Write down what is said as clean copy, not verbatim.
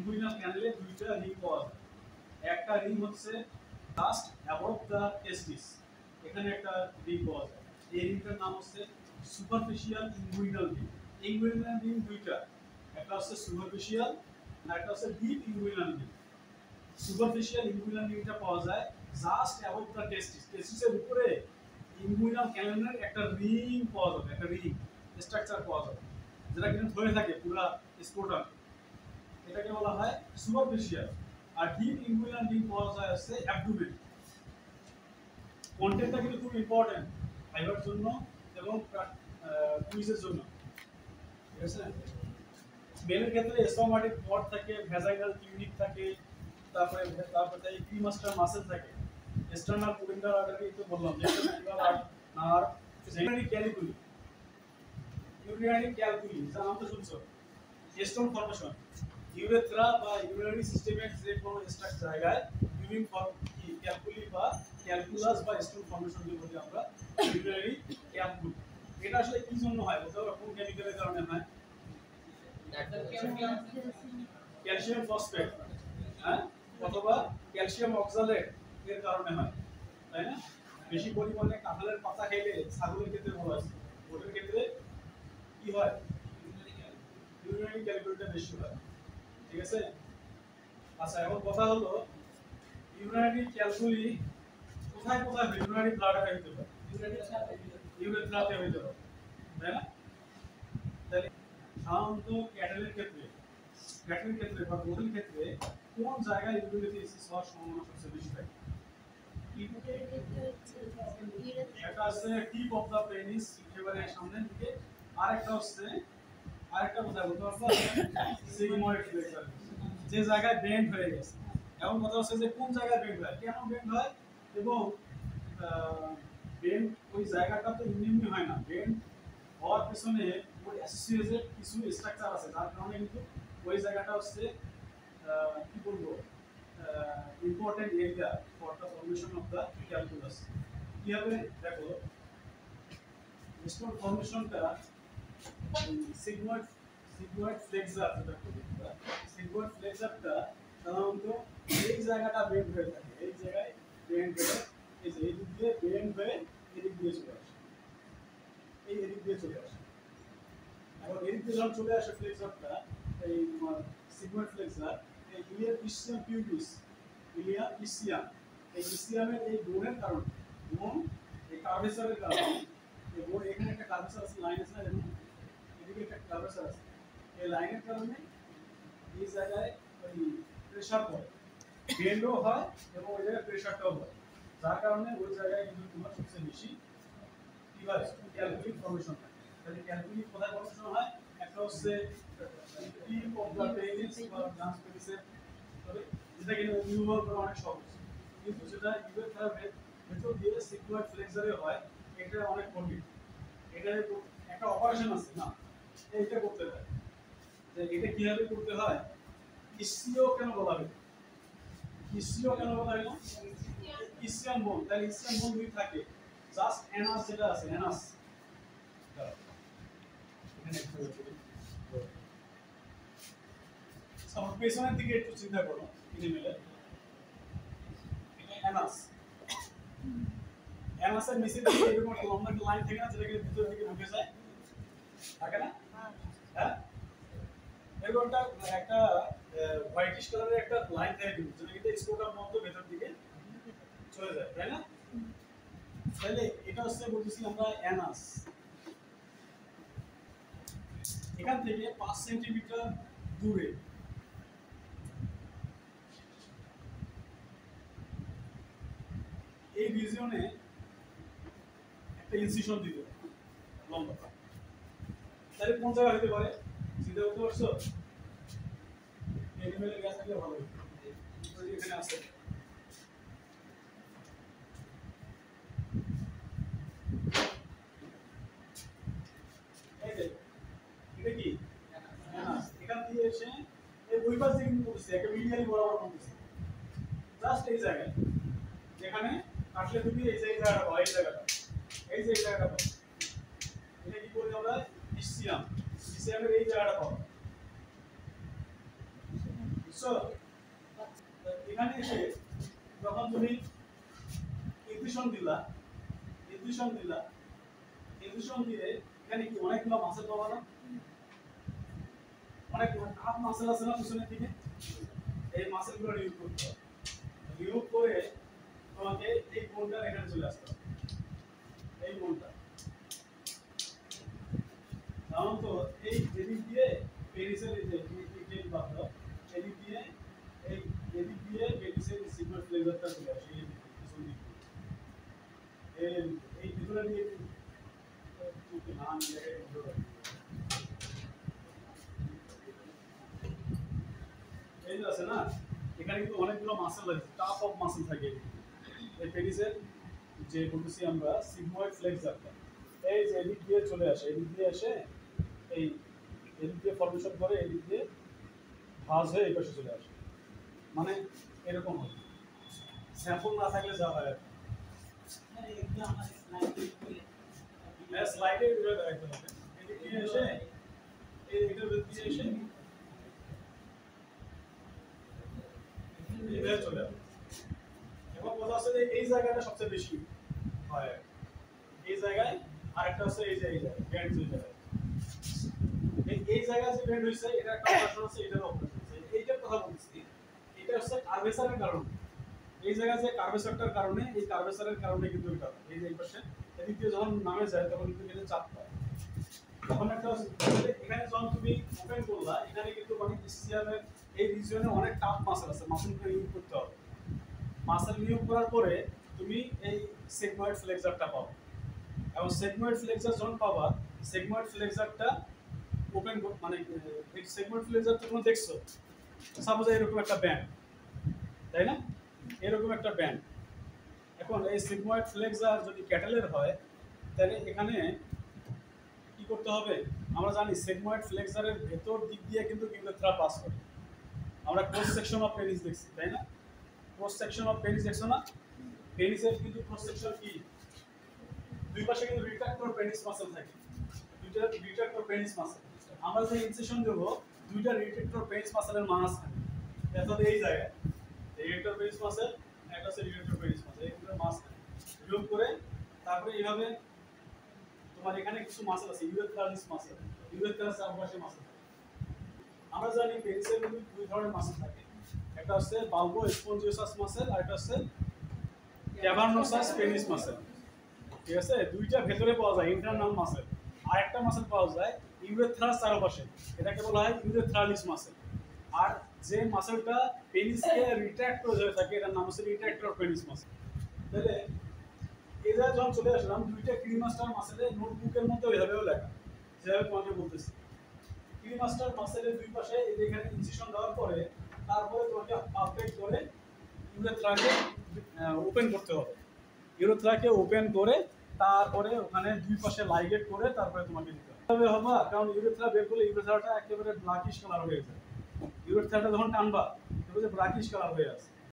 Inguinal ক্যানেলে দুইটা ring পাওয়া যায়। একটা রিং হচ্ছে জাস্ট অ্যাবভ দ্য টেস্টিস, এখানে একটা রিং পাওয়া যায়। এই রিংটার নাম হচ্ছে superficial inguinal ring. Inguinal ring দুইটা, একটা হচ্ছে সুপারফিশিয়াল আর একটা হচ্ছে deep inguinal ring. Superficial inguinal রিংটা পাওয়া যায় জাস্ট অ্যাবভ দ্য টেস্টিস, টেস্টিসের উপরে ইনগুইনাল ক্যানেলের একটা রিং পাওয়া যাবে, একটা রিং স্ট্রাকচার পাওয়া যাবে, যেটা কিন্তু ধরে থাকে পুরো স্পোর্টাম, এটাকে বলা হয় সুপারফিশিয়াল। আর ডিপ ইনগুইনাল রিং পাওয়া যায় হচ্ছে অ্যাবডোমেন। কন্টেন্টটা কিন্তু খুব ইম্পর্টেন্ট ফাইবার জন্য এবং কুইজের জন্য, ঠিক আছে। মেলের ক্ষেত্রে স্টোমাটিক পড থাকে, ভ্যাজাইনাল টিউনিক থাকে, তারপরে তাই প্রিমাস্টার মাসেল থাকে, এক্সটার্নাল কোরিন্ডাল আর্টারি তো বললাম, আর ইউরিনারি ক্যালিকুলি, ইউরিনারি ক্যালকুলি যা নাম তো শুনছো, স্টোন ফর্মেশন, ইউরেথ্রা বা ইউরিনারি সিস্টেমের যে কোনো স্ট্রাকচার জায়গায় ইউরিন ফর্ম কি ক্যালকুলি বা ক্যালকুলাস বা স্টোন ফর্মেশন যে বলি আমরা, ইউরিনারি ক্যালকুলি। এটা আসলে কি জন্য হয় বলতে পারো? কোন কেমিক্যালের কারণে হয়? ক্যালসিয়াম ফসফেট, হ্যাঁ, অথবা ক্যালসিয়াম অক্সালেট এর কারণে হয়, তাই না? বেশি পরিমাণে কাঁঠালের পাতা খেলে ছাগলের ক্ষেত্রে ভালো আছে, ওটার ক্ষেত্রে কি হয়? ইউরিনারি ক্যালকুলিটা বেশি হয়, ঠিক আছে। আচ্ছা, এখন কথা হলো ইউরিনারি ক্যালকুলি কোথায় কোথায় ইউরিনারি ব্লাডে হইতে পারে? ইউরেথ্রাতে হইতে পারে, তাই না? তাহলে সাধারণত ক্যাটেলের ক্ষেত্রে বা গরুর ক্ষেত্রে কোন জায়গায় ইউরিনারিসিস হওয়ার সম্ভাবনা সবচেয়ে বেশি থাকে? একটা আছে টিপ অফ দা পেনিস, একেবারে সামনের দিকে, আরেকটা কোথায় বলতে পারবো? সিগময়েড ফ্লেক্সার, যে জায়গায় বেন্ড হয়ে গেছে। এখন কথা হচ্ছে যে কোন জায়গায় বেন্ড হয়, কেন বেন্ড হয়, এবং বেন্ড ওই জায়গাটা তো এমনি হয় না, বেন্ড হওয়ার পিছনে ওই অ্যাসোসিয়েটেড কিছু স্ট্রাকচার আছে, যার কারণে কিন্তু ওই জায়গাটা হচ্ছে কি বলবো important area for the formation of the calculus. কিভাবে দেখো, স্টোন ফর্মেশনটা সিগময়েড ফ্লেক্সার, সিগময়েড ফ্লেক্সারটা সাধারণত এই জায়গাটা বেন্ড হয়ে থাকে, এই জায়গায় বেন্ড হয়ে এই যে এই দিক দিয়ে বেন্ড হয়ে এদিক দিয়ে চলে আসে, এই এদিক দিয়ে চলে আসে। এখন এদিক দিয়ে যখন চলে আসে ফ্লেক্সারটা, এই সিগময়েড ফ্লেক্সার, এই ইলিয়ার ইসিয়াম পিউবিস, ইলিয়ার ইসিয়াম, এই ইসিয়ামের এই বোনের কারণে, বোন এই কার্ভেচারের কারণে, এই বোন এখানে একটা কার্ভেচার আছে, লাইন আছে না, এদিকে একটা কার্ভেচার আছে, এই লাইনের কারণে এই জায়গায় ওই প্রেসার পড়ে, বেন্ডও হয় এবং ওই জায়গায় প্রেসারটাও হয়, যার কারণে ওই জায়গায় কিন্তু তোমার সবচেয়ে বেশি কি হয়, ক্যালকুলি ফর্মেশন হয়। তাহলে ক্যালকুলি কোথায় ফর্মেশন হয়? একটা হচ্ছে টিপ অফ দ্য পেনিস বা ট্রান্স পেনিসের, তবে যেটা কিনা অনুভব করা অনেক সহজ, কিন্তু যেটা ইউরেথ্রার ভেতর দিয়ে সিগময়েড ফ্লেক্সারে হয়, এটা অনেক কঠিন। এটা একটা অপারেশন আছে না, এইটা করতে হয়। এটা কিভাবে করতে হয়? ইসিও কেন বলা হয়? ইসিও কেন বলা হয়? ইসিয়াম বোন, তাহলে ইসিয়াম বোন দুই থাকে, জাস্ট এনাস যেটা আছে, এনাস এখানে একটু সব পেছনের দিকে একটু চিন্তা করো, ইনিমেলে এনাস, এনাসের নিচে দিকে এরকম একটা লম্বা একটা লাইন থাকে না, যেটা ভিতরের দিকে ঢুকে যায়, থাকে না? হ্যাঁ, এরকম একটা হোয়াইটিশ কালারের একটা লাইন থাকে কিন্তু, যেটা কিন্তু স্পোর্টার মতো ভেতর দিকে চলে যায়, তাই না? তাহলে এটা হচ্ছে বলতেছি আমরা অ্যানাস, এখান থেকে 5 সেন্টিমিটার দূরে এই রিজিয়নে একটা ইনসিশন দিতে লম্বা, তাহলে কোন জায়গা হতে পারে চিন্তা করতে পারছো? এনিমেলের গ্যাস থাকলে ভালো হতো, এখানে আছে এটা কি এখান দিয়ে এসে এই দুই পাশ দিয়ে কিন্তু করতেছে, একটা মিডিয়ালি বরাবর করতেছে, জাস্ট এই জায়গায় যেখানে আসলে তুমি এই জায়গাটা পাও, এই জায়গাটা, এই যে এই জায়গাটা পাও, এটা কি বলি আমরা? ইসিয়ামের এই জায়গাটা পাবো, সো এখানে এসে যখন তুমি ইনফিউশন দিলা ইনফিউশন দিয়ে এখানে কি অনেকগুলো মাসেল পাবা না, অনেক কাপ মাসেল আছে না পিছনের দিকে, এই মাসেলগুলো রিমুভ করতে হবে। রিমুভ করে তোমাকে এই কোনটা এখানে চলে আসতে হবে, এই কোনটা কারণ তো এই এদিক দিয়ে পেরিসের এই যে এই পাত্র এদিক দিয়ে এই এদিক দিয়ে পেরিসের সিগন্যাল ফ্লেভারটা চলে আসে এই পিছন দিক এই ভিতরে দিয়ে একটু নাম দিয়ে এই যে আছে না, এখানে কিন্তু অনেকগুলো মাসেল আছে, টাপ অফ মাসেল থাকে এই পেরিসের যে বলতেছি আমরা সিগময়েড ফ্লেক্সারটা, এই যে এদিক দিয়ে চলে আসে, এদিক দিয়ে এসে এই এদিক দিয়ে ফর্মেশন করে, এদিক দিয়ে ভাঁজ হয়ে এই পাশে চলে আসে, মানে এরকম হবে। স্যাম্পল না থাকলে যা হয় স্লাইডে রাখতে হবে, এদিক দিয়ে এসে এটার দিয়ে এসে এইভাবে চলে আসে। এবং কথা হচ্ছে যে এই জায়গাটা সবচেয়ে বেশি হয়, এই জায়গায় আরেকটা হচ্ছে এই যে এই জায়গায় ব্যান্ড হয়ে যায়, এই জায়গায় যে ব্যান্ড হইছে এটা একটা অপারেশন আছে, এটার অপারেশন আছে, এইটার কথা বলছি। এটা হচ্ছে কার্ভেচারের কারণে, এই জায়গায় যে কার্ভেচারটার কারণে, এই কার্ভেচারের কারণে কিন্তু এটা এই যে এই পাশে এদিক দিয়ে যখন নামে যায় তখন কিন্তু এটা চাপ পায়। তখন একটা এখানে যখন তুমি ওপেন করলা, এখানে কিন্তু মানে ইসিএমের এই রিজিয়নে অনেক টাফ মাসেল আছে, মাসেলগুলো ইউজ করতে হবে। মাসেল নিয়োগ করার পরে তুমি এই সেগময়েড ফ্লেক্সারটা পাবে, এবং সেগময়েড ফ্লেক্সার যখন পাবা, সেগময়েড ফ্লেক্সারটা ওপেন মানে এই সেগময়েড ফ্লেক্সার তোমরা দেখছো, সাপোজ এরকম একটা ব্যান্ড, তাই না, এরকম একটা ব্যান্ড। এখন এই সেগময়েড ফ্লেক্সার যদি ক্যাটেলের হয় তাহলে এখানে কি করতে হবে, আমরা জানি সেগময়েড ফ্লেক্সারের ভেতর দিক দিয়ে কিন্তু ইউরেথ্রা পাস করে। আমরা ক্রস সেকশন অফ পেনিস দেখছি, তাই না, ক্রস সেকশন অফ পেনিস দেখছো না, পেনিসের কিন্তু ক্রস সেকশন কি, দুই পাশে কিন্তু রিট্রাক্টর পেনিস মাসল থাকে, দুইটা রিট্রাক্টর পেনিস মাসল। আমরা যে ইনসেশন দেব দুইটা রিট্রাক্টর পেনিস মাসলের মাস থাকে, অর্থাৎ এই জায়গায় এই রিট্রাক্টর পেনিস মাসল, একটা হচ্ছে রিট্রাক্টর পেনিস মাসল, এই দুটো মাস থাকে। যোগ করে তারপরে এইভাবে তোমার এখানে কিছু মাসল আছে, ইউরেথ্রালিস মাসল, ইউরেথ্রাস চারপাশে মাসল। আমরা জানি পেনিসের মধ্যে দুই ধরনের মাসল থাকে, একটা হচ্ছে বালবো স্পঞ্জিওসাস মাসল আর একটা হচ্ছে ক্যাভার্নোসাস পেনিস মাসল। ঠিক আছে, দুইটা ভেতরে পাওয়া যায় ইন্টারনাল মাসল, আর একটা মাসল পাওয়া যায় ইউরেথ্রাস চারপাশে, এটাকে বলা হয় ইউরেথ্রালিস মাসল। আর যে মাসলটা পেনিসকে রিট্রাক্ট করে ধরে থাকে এটার নাম হচ্ছে রিট্রাক্টর পেনিস মাসল। তাহলে এরা যখন চলে আসলাম দুইটা ক্রিমাস্টার মাসেলের নোটবুকের মধ্যে ওইভাবেও লেখা, যেভাবে তোমাকে বলতেছি ক্রিমাস্টার মাসেলের দুই পাশে এখানে ইনসিশন দেওয়ার পরে তারপরে তোমাকে পারফেক্ট করে ইউরেথ্রাকে ওপেন করতে হবে, ইউরেথ্রাকে ওপেন করে তারপরে ওখানে দুই পাশে লাইগেট করে তারপরে তোমাকে দিতে হবে হবে কারণ ইউরেথ্রা বের করলে ইউরেথ্রাটা একেবারে ব্ল্যাকিশ কালার হয়ে যায়, ইউরেথ্রাটা যখন টানবা দেখো যে ব্ল্যাকিশ কালার হয়ে আছে।